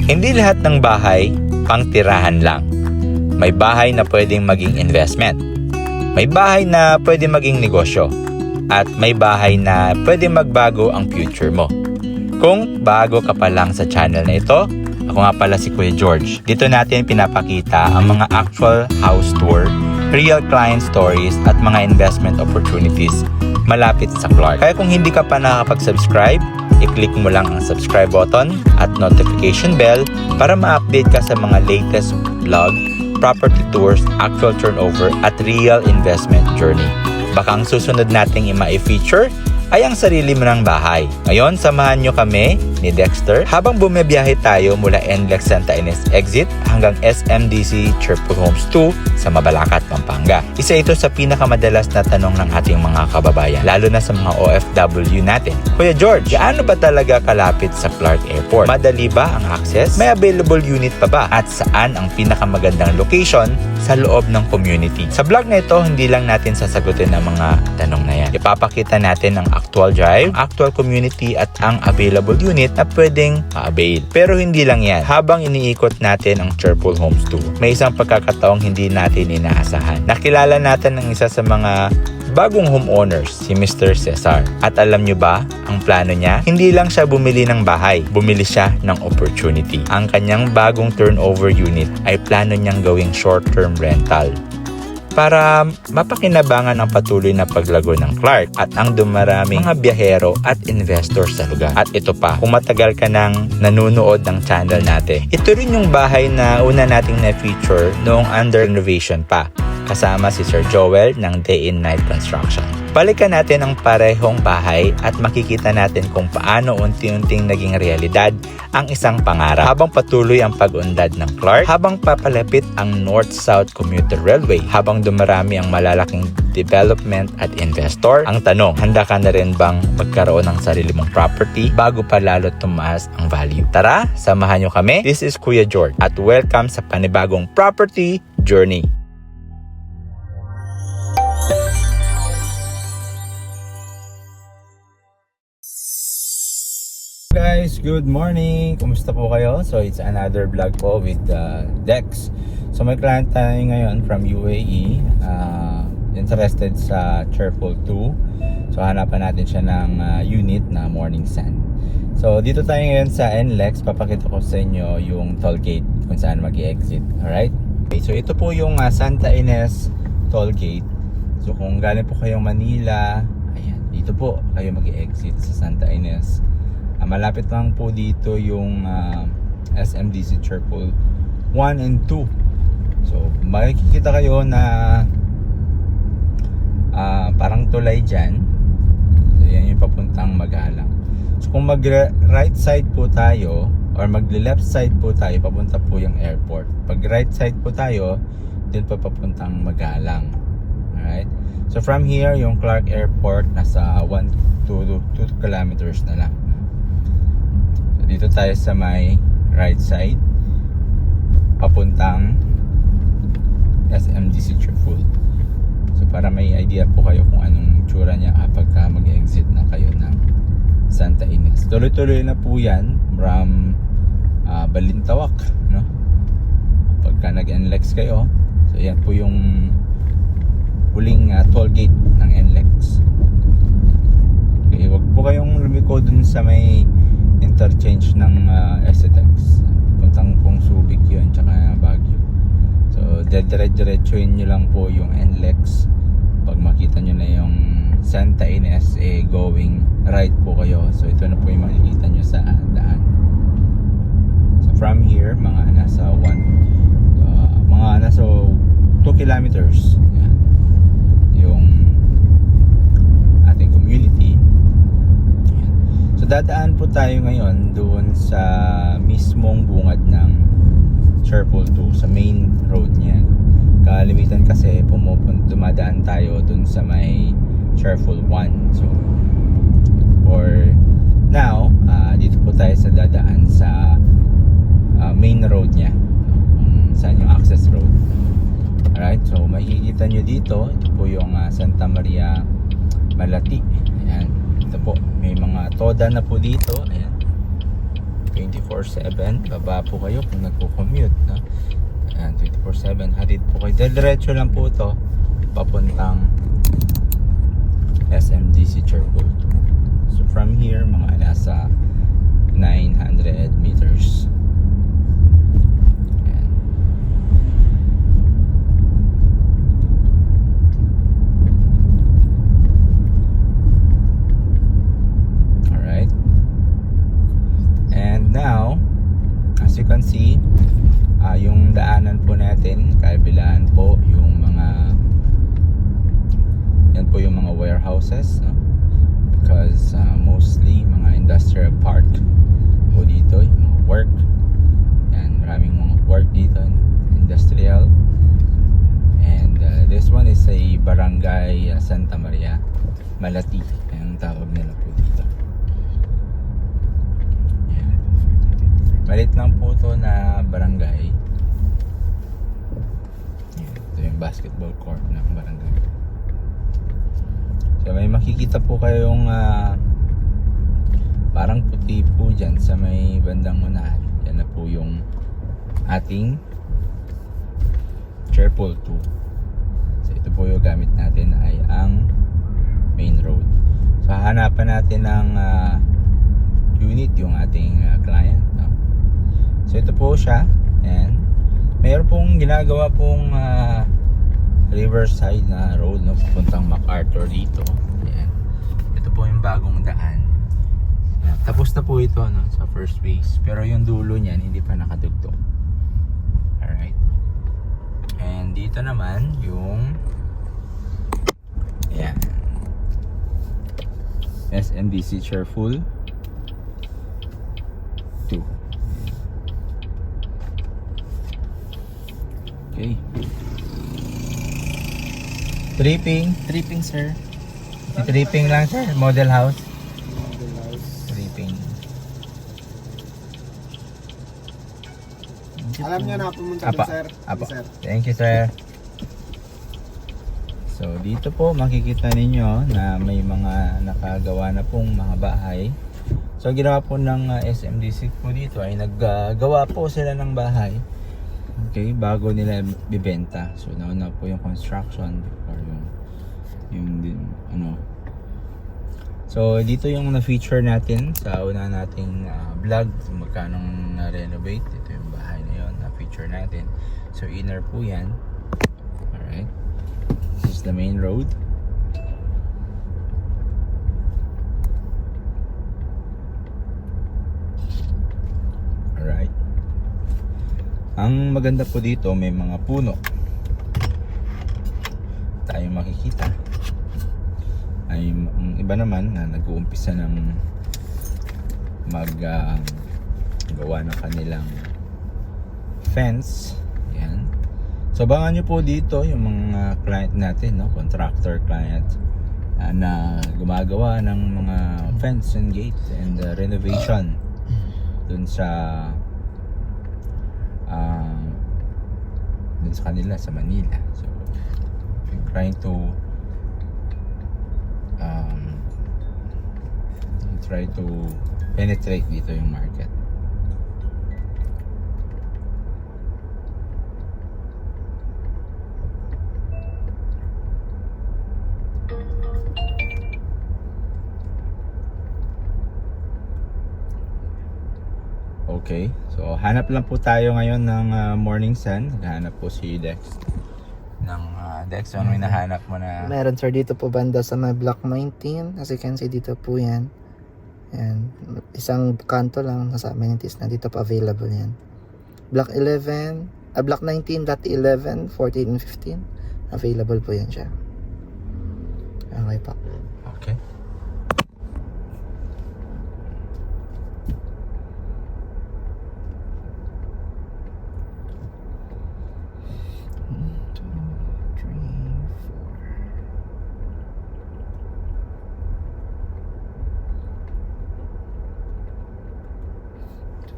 Hindi lahat ng bahay pangtirahan lang. May bahay na pwedeng maging investment. May bahay na pwedeng maging negosyo. At may bahay na pwedeng magbago ang future mo. Kung bago ka pa lang sa channel na ito, ako nga pala si Kuya George. Dito natin pinapakita ang mga actual house tour, real client stories at mga investment opportunities malapit sa Clark. Kaya kung hindi ka pa nakakapag-subscribe, i-click mo lang ang subscribe button at notification bell para ma-update ka sa mga latest vlog, property tours, actual turnover at real investment journey. Baka ang susunod nating i-feature ay ang sarili mo ng bahay. Ngayon, samahan nyo kami ni Dexter habang bumibiyahe tayo mula NLEX Santa Ynez Exit hanggang SMDC Cherpool Homes 2 sa Mabalacat, Pampanga. Isa ito sa pinakamadalas na tanong ng ating mga kababayan, lalo na sa mga OFW natin. Kuya George, gaano ba talaga kalapit sa Clark Airport? Madali ba ang access? May available unit pa ba? At saan ang pinakamagandang location sa loob ng community? Sa vlog na ito, hindi lang natin sasagutin ang mga tanong na yan. Ipapakita natin ang actual drive, actual community at ang available unit na pwedeng ma-avail. Pero hindi lang yan. Habang iniikot natin ang Cherpool Homes 2, may isang pagkakataong hindi natin inaasahan. Nakilala natin ang isa sa mga bagong homeowners, si Mr. Cesar. At alam nyo ba, ang plano niya, hindi lang siya bumili ng bahay, bumili siya ng opportunity. Ang kanyang bagong turnover unit ay plano niyang gawing short-term rental para mapakinabangan ang patuloy na paglago ng Clark at ang dumaraming mga biyahero at investors sa lugar. At ito pa, kung matagal ka nang nanonood ng channel natin, ito rin yung bahay na una nating na-feature noong under renovation pa, kasama si Sir Joel ng Day in Night Construction. Balikan natin ang parehong bahay at makikita natin kung paano unti-unting naging realidad ang isang pangarap habang patuloy ang pag-unlad ng Clark, habang papalapit ang North-South Commuter Railway, habang dumarami ang malalaking development at investor. Ang tanong, handa ka na rin bang magkaroon ng sarili mong property bago pa lalo tumaas ang value? Tara, samahan nyo kami. This is Kuya George at welcome sa panibagong property journey. Guys, good morning! Kumusta po kayo? So it's another vlog po with Dex. So may client tayo ngayon from UAE, interested sa Cherpool 2. So hanapan natin siya ng unit na Morning Sun. So dito tayo ngayon sa NLEX. Papakita ko sa inyo yung toll gate kung saan mag-i-exit. Alright? Okay, so ito po yung Santa Ynez toll gate. So kung galing po kayong Manila, ayan, dito po kayo mag-i-exit sa Santa Ynez. Malapit lang po dito yung SMDC Cherpool 1 and 2. So makikita kayo na parang tulay dyan. So yan yung papuntang Magalang. So kung mag right side po tayo or mag left side po tayo, papunta po yung airport. Pag right side po tayo, dun po papuntang Magalang. Alright? So from here, yung Clark Airport nasa 1 to 2 kilometers na lang. Dito tayo sa may right side papuntang SMDC Cherpool. So para may idea po kayo kung anong tsura niya kapag mag-exit na kayo ng Santa Ynez. Tuloy-tuloy na po yan from Balintawak, no? Pagka nag-NLEX kayo, so yan po yung huling toll gate ng NLEX. Okay, wag po kayong lumiko dun sa may interchange ng SETEX. Puntang pong Subic yun, tsaka Baguio. So diretso-diretsuin nyo lang po yung NLEX. Pag makita nyo na yung Santa Ynez, going right po kayo. So ito na po yung makikita nyo sa daan. So from here, mga nasa 2 kilometers yan, yung ating community. So dadaan po tayo ngayon doon sa mismong bungad ng Cherpool 2, sa main road niya. Kalimitan kasi dumadaan tayo doon sa may Cherpool 1. So for now, dito po tayo sa dadaan sa main road niya, saan yung access road. Alright, so makikita nyo dito, ito po yung Santa Maria Malati. Ayan, ito po, may mga toda na po dito. Ayan. 24/7. Baba po kayo kung nagko-commute, no? Ayan, 24/7. Hatid po kayo. Diretso lang po to papuntang SMDC Cherbourg. So from here, mga nasa 900 meters. Ayan. Alright. And now, as you can see, yung daanan po natin, kabilaan po yung mga, yan po yung mga warehouses, no? Because mostly mga industrial park po dito, yung mga work, yan, maraming mga work dito, industrial. And this one is a barangay Santa Maria Malati, yung tawag nila po dito. Yan. Malit lang po to na barangay. Yan. Ito yung basketball court ng barangay. So may makikita po kayong parang puti po dyan sa may bandang unahan. Yan na po yung ating Cherbourg 2. So ito po yung gamit natin ay ang main road. So hahanapan natin ng unit yung ating client, no? So ito po siya, and mayroon pong ginagawa pong riverside na road, no, pupuntang MacArthur dito. Ayan. Ito po yung bagong daan. Ayan. Tapos na po ito, no, sa first phase, pero yung dulo niyan hindi pa nakadugtong. Alright. And dito naman yung, ayan, SMDC Cherbourg 2. Okay. Tripping sir. Tripping lang sir, model house. Tripping. Alam niyo na pumunta Apa, doon, sir. apa. Sir. Thank you sir. So dito po makikita ninyo na may mga nakagawa na pong mga bahay. So ginawa po ng SMDC po dito ay naggawa po sila ng bahay. Okay, bago nila bibenta. So nauna po yung construction before yung ano. So dito yung na-feature natin sa una nating vlog kung magkano na-renovate. Ito yung bahay na yun na-feature natin. So inner po yan. Alright. This is the main road. Alright. Ang maganda po dito, may mga puno tayong makikita. Ay iba naman na nag-uumpisa ng gawa ng kanilang fence. Yan. So abangan nyo po dito yung mga client natin, no? Contractor client na gumagawa ng mga fence and gate and renovation dun sa kanila sa Manila. So we're trying to try to penetrate dito yung market. Okay, so hanap lang po tayo ngayon ng morning sun. Hanap po si Dex ng Dex. Ano yung nahanap mo na? Meron sir dito po banda sa may block 19. As you can see dito po yan. Yan. Isang kanto lang nasa amenities na dito pa available yan. Block 11, block 19, dot 11, 14 and 15. Available po yan siya. Okay pa. Okay.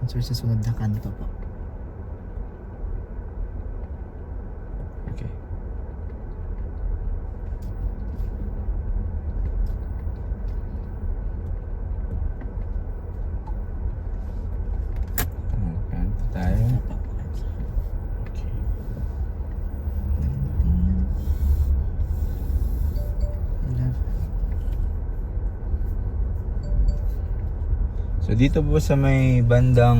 Sir, sa sunod na kanto po. Okay. dito po sa may bandang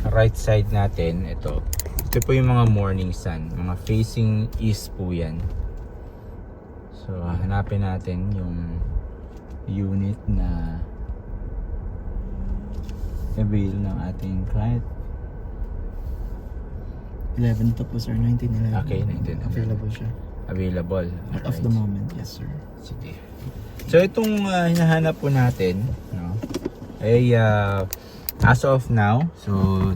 right side natin, ito po yung mga morning sun, mga facing east po yan. So hanapin natin yung unit na avail ng ating client. 11 to po sir, 1911. Okay, 1911. Available siya. Available. Out of the moment, yes sir. Sige. So itong hinahanap po natin, no, ay as of now, so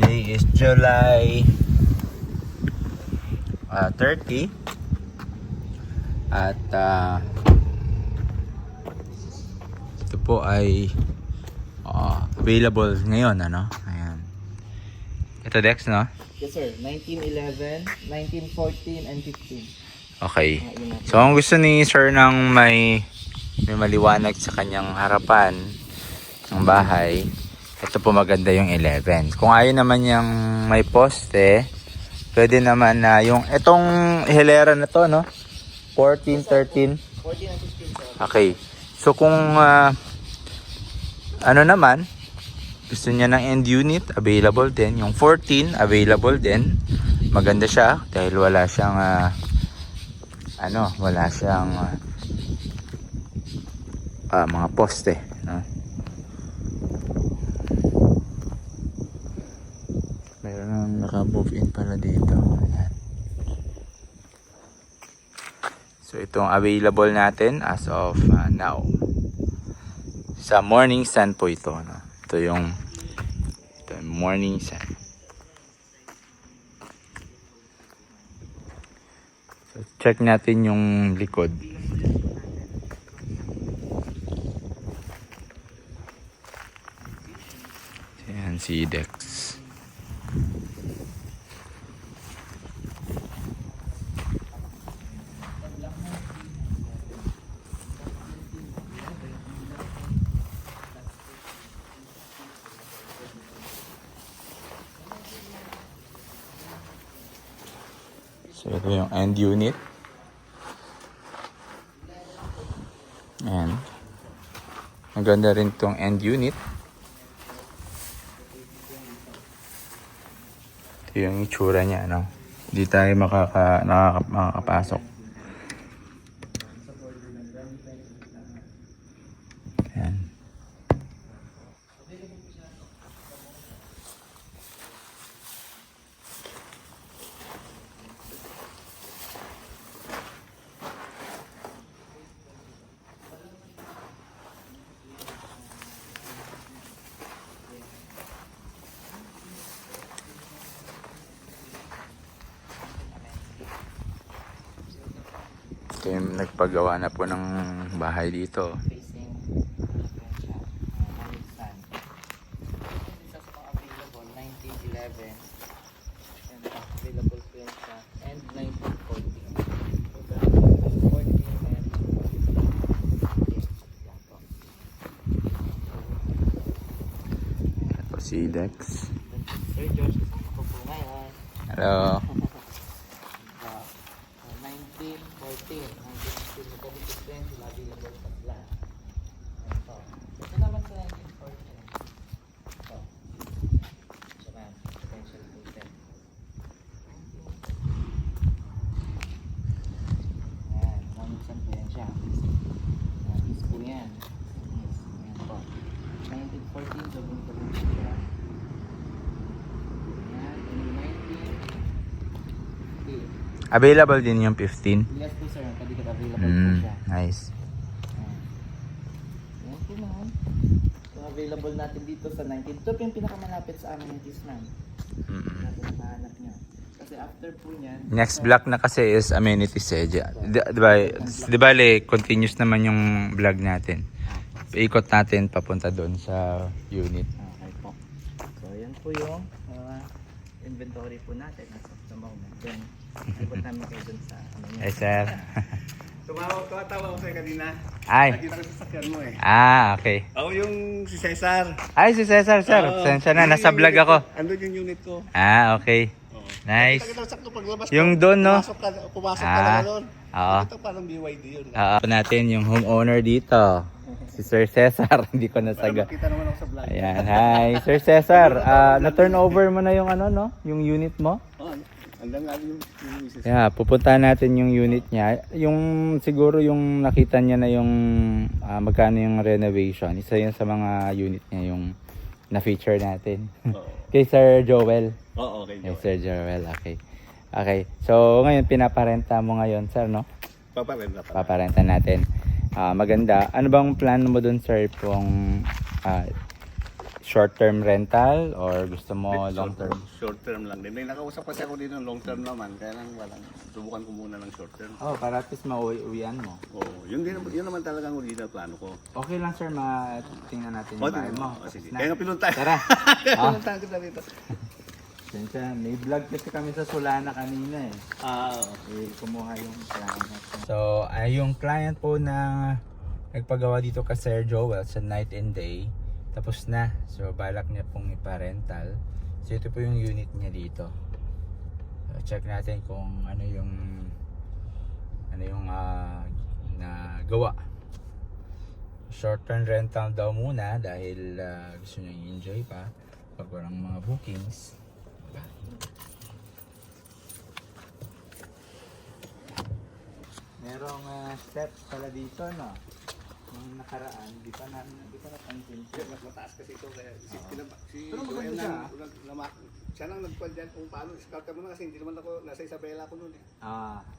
day is July 30 at ito po ay available ngayon, ano? Ayan. Ito Dex, no? Yes sir, 1911, 1914, and 15. Okay. So kung gusto ni Sir ng may maliwanag sa kanyang harapan ng bahay, ito po maganda yung 11. Kung ayaw naman yung may poste, pwede naman na yung itong hilera na to, no? 14, 13. 14 and 15 sir. Okay. So kung ano naman, gusto niya ng end unit, available din. Yung 14, available din. Maganda siya dahil wala siyang mga poste, no? Meron nang naka-move in pala dito. Ayan. So itong available natin as of now. Sa morning sun po ito, no? Ito yung morning sun. So check natin yung likod. Ayan si Dex. So ito yung end unit. Ayan. Maganda rin tong end unit. Ito yung itsura niya, no? Hindi tayo makakapasok. Ayan. Ito yung nagpagawa na po ng bahay dito. Facing morning sun. Isa sa mga available, 1911. And available po yan siya. And 1914. So, 14 and 15. Yan po. Ito si Dex. Sir Josh, kasama ko po ngayon. Hello. 1914, 1915, magkabit 20, available sa plan. Ito. Ito naman sa 1914. Ito. Ito man, potential full-time. Ayan, morning sun po yan siya. Is po yan. Yes, ayan po. 1914, jogging po rin siya. Ayan, and 1915. Available din yung 15. Yes po sir, kadikit available po siya. Nice. Yan po naman. So available natin dito sa 19. Ito po yung pinakamalapit sa amenities ma'am. Natin nahanap nyo. Kasi after po niyan. Next block na kasi is amenities eh. Di ba continuous naman yung vlog natin. Ikot natin papunta doon sa unit. Okay po. So yan po yung inventory po natin as of the moment. Then, ikot namin kayo dun sa ano nyo. Eh sir. Tawa ko sa'yo kanina. Ay. Nakita ko sa sakyan mo eh. Okay. Ako yung si Cesar. Ay, si Cesar, sir. Sensya na, nasa vlog ako. Andun yung unit ko. Okay. Oo. Nice. Nakita ko sakto paglabas Yung doon, no? Pumasok ka na doon. Oo. Ito parang BYD yun. Natin yung homeowner dito. Si Sir Cesar, hindi ko Para nasagot. makita naman ako sa vlog. Ayan, hi. Sir Cesar, na-turn over mo na yung ano, no? Yung unit mo? Oh, andang nga yung misis. Yeah, pupuntahan natin yung unit niya. Yung siguro yung nakita niya na yung magkano yung renovation. Isa yun sa mga unit niya yung na-feature natin. Oo. Kay Sir Joel. Oo, okay. Kay Sir Joel, okay. Okay, so ngayon pinaparenta mo ngayon, sir, no? Paparenta pa. Paparenta natin. Maganda. Ano bang plan mo dun, sir? Kung short-term rental or gusto mo long-term? Short term lang din. May nakausap kasi ako dito ng long term naman. Kaya lang walang subukan ko muna ng short term. Oh, para at least mauwi-uwian mo. Oo, yun naman talaga ang original plano ko. Okay lang, sir. Tingnan natin yung bahay mo. Sige. Tapos na. Kaya nga pinunta. Tara. Pinuntahan kita dito. Sensya, may vlog kasi kami sa Solana kanina eh. Oo. Kumuha yung client. So, yung client po na nagpagawa dito kay Sir Joel sa night and day, tapos na. So, balak niya pong ipa-rental. So, ito po yung unit niya dito. So, check natin kung ano yung nagawa. Short-term rental daw muna dahil gusto niya i-enjoy pa pag walang mga bookings. Merong steps pala dito, no? Nung nakaraan, di pa napansin. Mas mataas kasi ito. Kaya si Pero Joel maganda siya, siya nang nagpal dyan kung paano. Scout mo na kasi hindi naman ako nasa Isabela ko noon eh.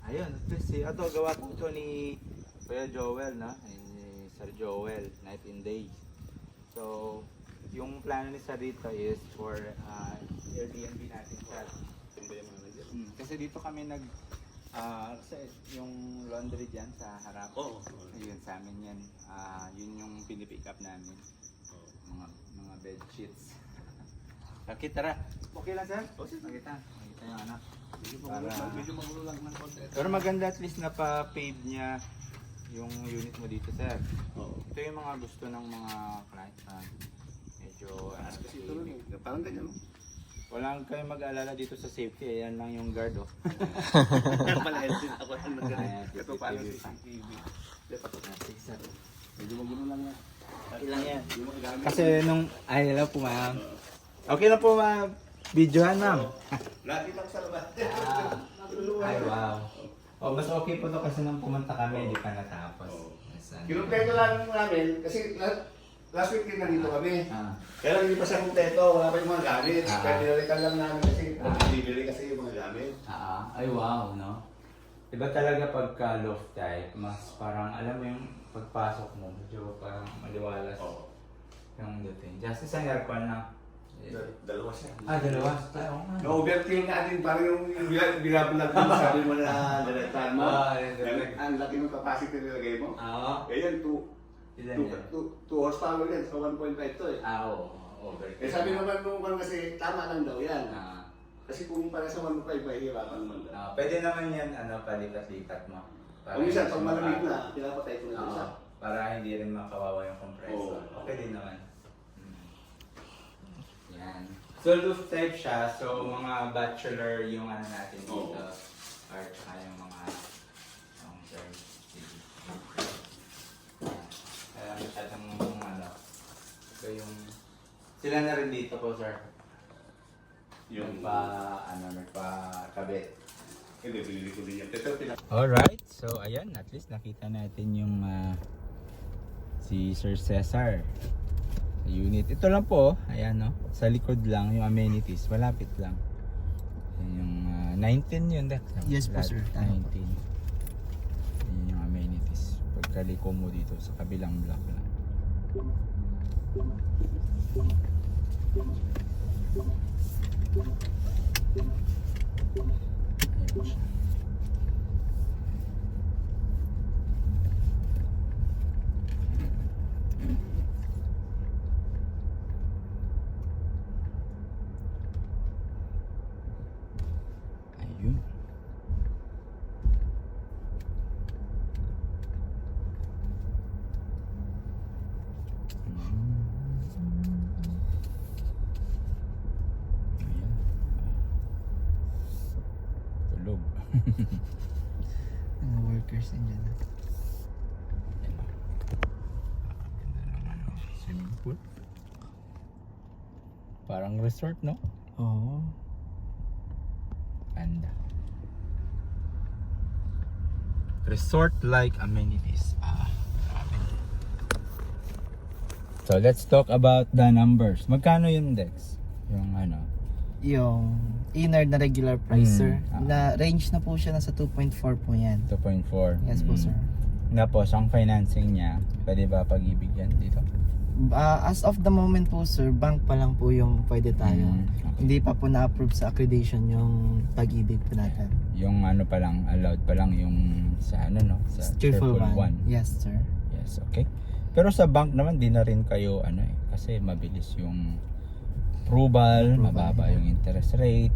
Ayun, ito gawa po ito ni Kuya Joel, no? Ni Sir Joel, night and day. So, yung plano ni Sir dito is for Airbnb natin siya. Kasi dito kami kasi yung laundry dyan sa harap. Oo. Ayun, sa amin yan. Yun yung pinipick up namin. Mga bed sheets. Bakit, tara. Okay lang, sir? Makita yung anak. Medyo magulo lang ng konti. Pero maganda at least na pa-pave niya yung unit mo dito, sir. Oo. Ito yung mga gusto ng mga client na medyo Kasi ito rin eh. Parang ganyan. walang kayo mag-alala dito sa safety. Ayan lang yung guard, oh. Palahit din ako. Ayan, Ito paano CCTV pa. CCTV. Sige, sir. Medyo magulo lang yan. Okay lang yan. Yung mga gamit. Kasi hello po, ma'am. Okay lang po, videohan, ma'am. Nakita ko sa labas. Ay, wow. Oh, mas okay po to kasi nang pumunta kami, hindi pa natapos. Yes, Kinumpleto lang namin kasi last week din nandito kami. Ah. Kaya lang hindi pa siya kumpleto, wala pa yung mga gamit. Kaya pinalitan lang namin kasi bibili kasi yung mga gamit. Ay, wow, no? Iba talaga pagka loft type, mas parang, alam mo yung pagpasok mo, medyo parang maliwalas yung dating. Just isang aircon na. Dalawa siya. Dalawa? Oo nga. Na-overkill nga din, parang yung binabulag mo, sabi mo na dalataan mo. Direct. Ang laki ng capacity nilagay mo. Ganyan, 2 horsepower yan, so 1.5 to eh. Oo. Overkill. Sabi naman nung kasi tama lang daw yan. Ah. Kasi kung para sa 1.5, mahihirapan naman daw. Pwede naman yan, palipat-lipat mo. Kung minsan, pag malamig na, pinapatay ko na isa. Para hindi rin makawawa yung compressor. Oo. Okay din naman. Yan. So, roof type siya. So, mga bachelor yung natin dito. Oo. Or tsaka yung mga long-term. Kaya masyadong ito yung sila na rin dito po, sir. Yung Nagpa-kabit. Hindi, binili ko din yan. Alright, so ayan, at least nakita natin yung si Sir Cesar sa unit. Ito lang po, ayan, no? Sa likod lang yung amenities, malapit lang. Yan yung 19 yun, Dex. Yes po, sir. 19. Yan yung amenities. Pagkaliko mo dito sa kabilang block lang. Ayan po siya. Ayun. Ayan. Tulog. Mga workers din dyan. beautiful. Parang resort, no? Oo. Ganda. Resort-like amenities. Grabe. So, let's talk about the numbers. Magkano yung Dex? Yung ano? Yung inner na regular price, sir. Ah. Na range na po siya, nasa 2.4 po yan. 2.4. Yes po, sir. Tapos, ang financing niya, pwede ba pag-ibig yan dito? As of the moment po, sir, bank pa lang po yung pwede tayo. Okay. Hindi pa po na-approve sa accreditation yung pag-ibig po natin. Yung ano pa lang, allowed pa lang yung sa ano, no? Sa Cheerful Cheerful one. Yes, sir. Yes, okay. Pero sa bank naman, di na rin kayo ano kasi mabilis yung approval, mababa yung interest rate.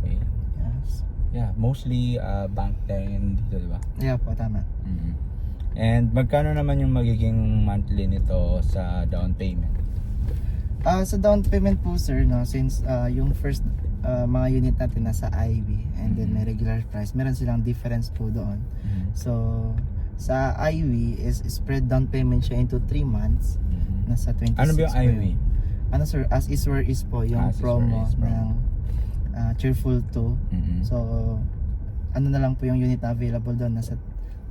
Okay. Yes. Yeah, mostly bank din dito, di ba? Yeah po, tama. And magkano naman yung magiging monthly nito sa down payment? Sa down payment po, sir, no, since yung first mga unit natin nasa IV and then may regular price, meron silang difference po doon. So, sa IV is spread down payment siya into 3 months. Nasa 26 Ano ba yung po IV? yun. Ano, sir, as is where is po yung As is promo where is, promo. ng Cheerful 2. So, ano na lang po yung unit na available doon, nasa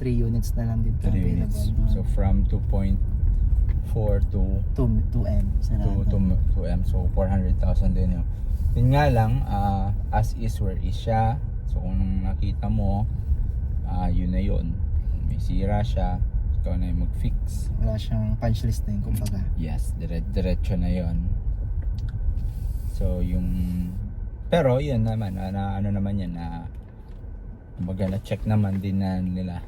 3 units na lang din po 3 available units. doon. So from 2.4 to 2M. Sa lahat. 2M, so 400,000 din yun. Yun nga lang, as is where is siya. So kung nakita mo, yun na yun. Kung may sira siya, ikaw na yung mag-fix. Wala siyang punch list na yung kumbaga. Yes, diretso na yun. So yung, pero yun naman, na ano naman yan, na kumbaga na-check naman din na nila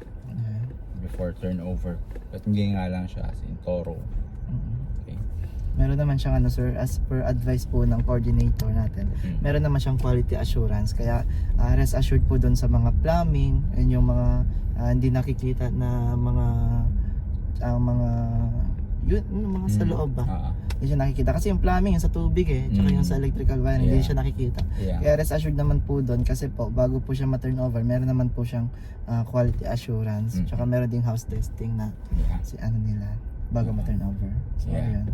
before turnover. But hindi nga lang siya as in thorough. Okay. Meron naman siyang ano, sir, as per advice po ng coordinator natin, meron naman siyang quality assurance. Kaya rest assured po doon sa mga plumbing and yung mga hindi nakikita na mga sa loob ba? Hindi siya nakikita kasi yung plumbing yung sa tubig tsaka yung sa electrical wire hindi siya nakikita. Kaya rest assured naman po doon kasi po bago po siya ma-turnover, meron naman po siyang quality assurance. Tsaka meron ding house testing na si ano nila bago ma-turnover. So yun.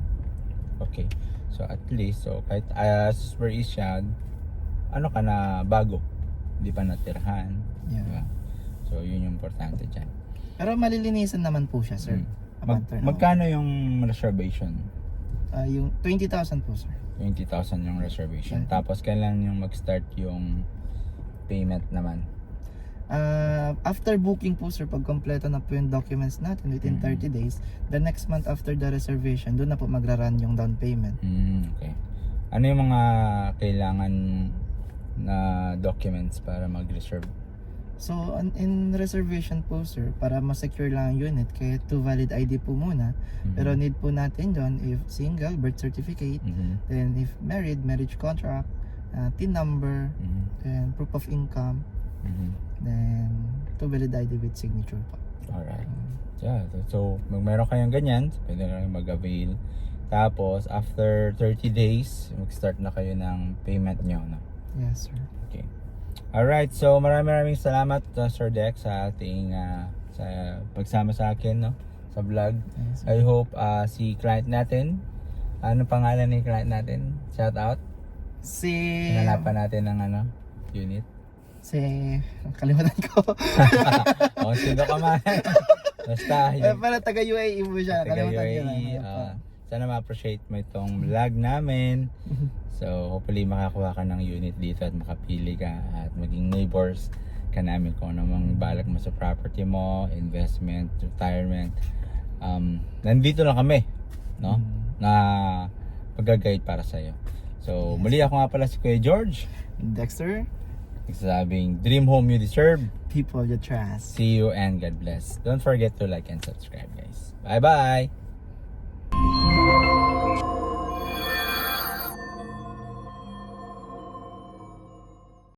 Okay. So at least, so kahit as where is siya, ano ka na bago, hindi pa natirahan. Diba? So yun yung importante dyan. Pero malilinisan naman po siya, sir. Magkano yung reservation? Yung 20,000 po, sir. 20,000 yung reservation. Tapos kailan yung mag-start yung payment naman? After booking po, sir, pag kompleto na po yung documents natin within 30 days, the next month after the reservation, doon na po magra-run yung down payment. Okay. Ano yung mga kailangan na documents para mag-reserve? So, in reservation po, sir, para ma-secure lang ang unit, kaya 2 valid ID po muna. Pero need po natin doon, if single, birth certificate, then if married, marriage contract, TIN number, and proof of income, then 2 valid ID with signature po. Alright. Yeah, so meron kayong ganyan, pwede na kayong mag-avail. Tapos, after 30 days, mag-start na kayo ng payment nyo. No? Yes, sir. Okay. Alright, so maraming salamat Sir Dex sa ating sa pagsama sa akin no, sa vlog. Yes, I hope si client natin, ano pangalan ni client natin? Shout out. Hinanapan natin ng unit. Kalimutan ko. O, sino ka man. Basta Para taga UAE mo siya. Kalimutan ko lang. Sana ma-appreciate mo itong vlog namin. So hopefully makakuha ka ng unit dito at makapili ka at maging neighbors ka namin kung ano mang balak mo sa property mo, investment, retirement. Nandito lang kami, no? Na pag-guide para sa iyo. So muli ako nga pala si Kuya George. Dexter, nagsasabing dream home you deserve. people you trust. See you and God bless. Don't forget to like and subscribe, guys. Bye-bye.